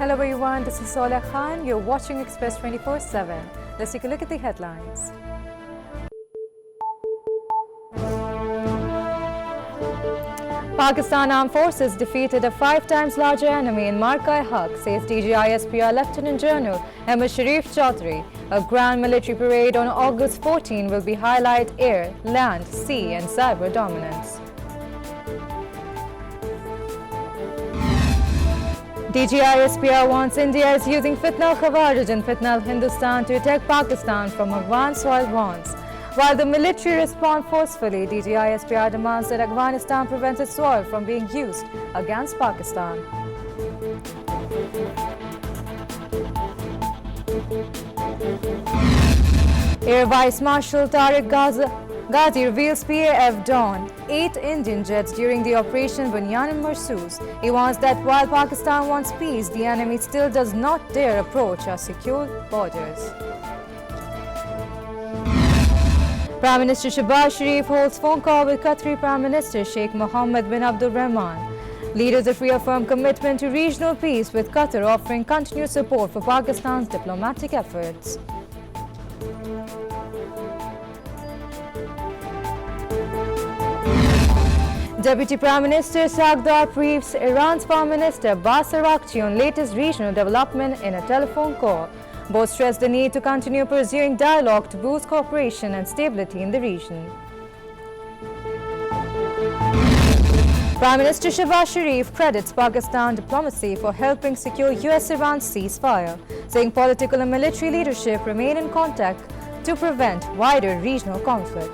Hello everyone, this is Sola Khan. You're watching Express 24/7. Let's take a look at the headlines. Pakistan Armed Forces defeated a 5 times larger enemy in Markai-Haq, says DGI-SPR Lieutenant General Ahmed Sharif Chaudhry. A grand military parade on August 14 will be highlight air, land, sea and cyber dominance. DGI-SPR warns India is using Fitna al-Khawarij and Fitna al-Hindustan to attack Pakistan from Afghan soil bonds. While the military respond forcefully, DGI-SPR demands that Afghanistan prevents its soil from being used against Pakistan. Air Vice Marshal Tariq Ghazi reveals PAF dawned 8 Indian jets during the Operation Bunyan Marsoos. He warns that while Pakistan wants peace, the enemy still does not dare approach our secure borders. Prime Minister Shehbaz Sharif holds phone call with Qatari Prime Minister Sheikh Mohammed bin Abdul Rahman. Leaders have reaffirmed commitment to regional peace, with Qatar offering continued support for Pakistan's diplomatic efforts. Deputy Prime Minister Sardar briefs Iran's Foreign Minister Abbas Araghchi on latest regional development in a telephone call. Both stressed the need to continue pursuing dialogue to boost cooperation and stability in the region. Prime Minister Shehbaz Sharif credits Pakistan diplomacy for helping secure US-Iran ceasefire, saying political and military leadership remain in contact to prevent wider regional conflict.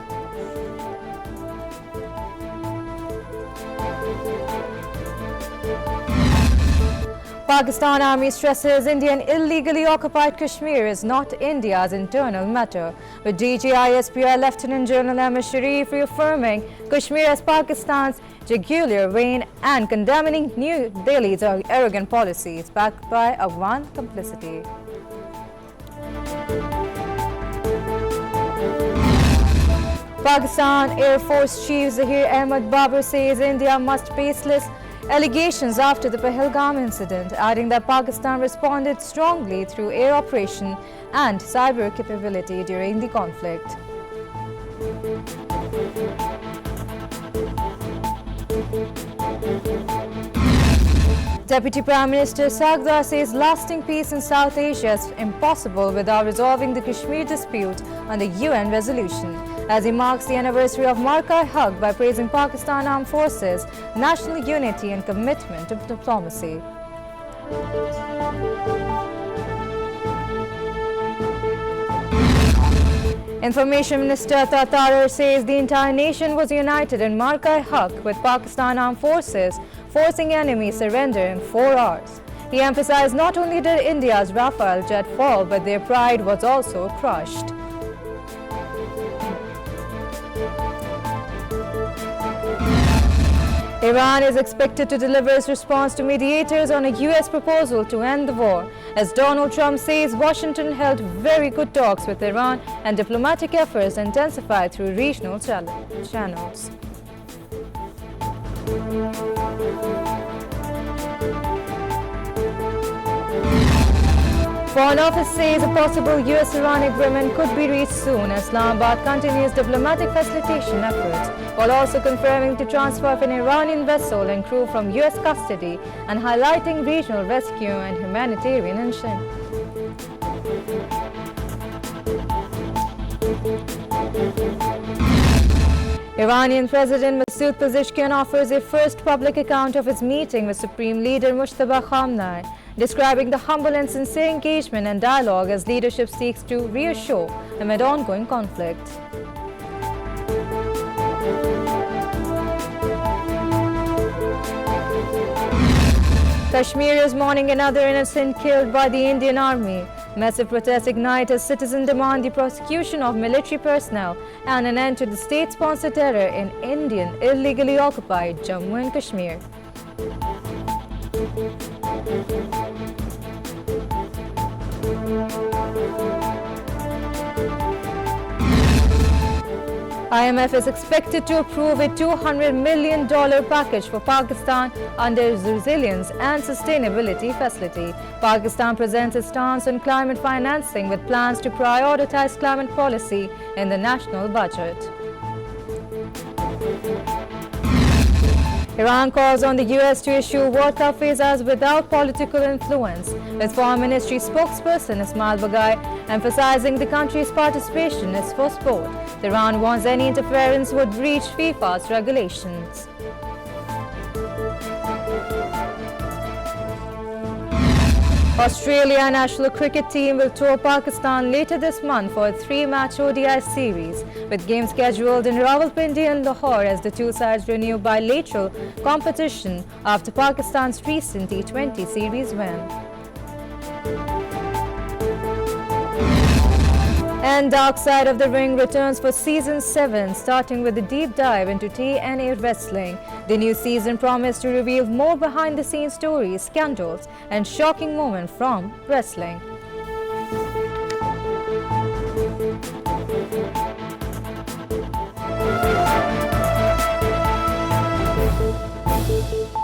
Pakistan Army stresses Indian illegally occupied Kashmir is not India's internal matter, with DGI-SPR Lieutenant General Ahmed Sharif reaffirming Kashmir as Pakistan's jugular vein and condemning New Delhi's arrogant policies backed by Afghan complicity. Pakistan Air Force Chief Zahir Ahmed Babur says India must baseless allegations after the Pahalgam incident, adding that Pakistan responded strongly through air operation and cyber capability during the conflict. Deputy Prime Minister Sardar says lasting peace in South Asia is impossible without resolving the Kashmir dispute on the UN resolution, as he marks the anniversary of Markai-Haq by praising Pakistan Armed Forces, national unity and commitment to diplomacy. Information Minister Tatar says the entire nation was united in Markai-Haq, with Pakistan Armed Forces forcing enemy surrender in 4 hours. He emphasized not only did India's Rafale jet fall, but their pride was also crushed. Iran is expected to deliver its response to mediators on a US proposal to end the war, as Donald Trump says Washington held very good talks with Iran and diplomatic efforts intensified through regional channels. Foreign Office says a possible US-Iran agreement could be reached soon as Islamabad continues diplomatic facilitation efforts, while also confirming the transfer of an Iranian vessel and crew from US custody and highlighting regional rescue and humanitarian action. Iranian President Masoud Pezeshkian offers a first public account of his meeting with Supreme Leader Mujtaba Khamenei, describing the humble and sincere engagement and dialogue as leadership seeks to reassure amid ongoing conflict. Kashmir is mourning another innocent killed by the Indian Army. Massive protests ignite as citizens demand the prosecution of military personnel and an end to the state-sponsored terror in Indian illegally occupied Jammu and Kashmir. IMF is expected to approve a $200 million package for Pakistan under its Resilience and Sustainability Facility. Pakistan presents its stance on climate financing with plans to prioritize climate policy in the national budget. Iran calls on the US to issue vodka visas without political influence, with Foreign Ministry spokesperson Ismail Baghai emphasizing the country's participation is for sport. Iran warns any interference would breach FIFA's regulations. Australia national cricket team will tour Pakistan later this month for a 3-match ODI series, with games scheduled in Rawalpindi and Lahore as the two sides renew bilateral competition after Pakistan's recent T20 series win. And Dark Side of the Ring returns for Season 7, starting with a deep dive into TNA Wrestling. The new season promised to reveal more behind-the-scenes stories, scandals, and shocking moments from wrestling.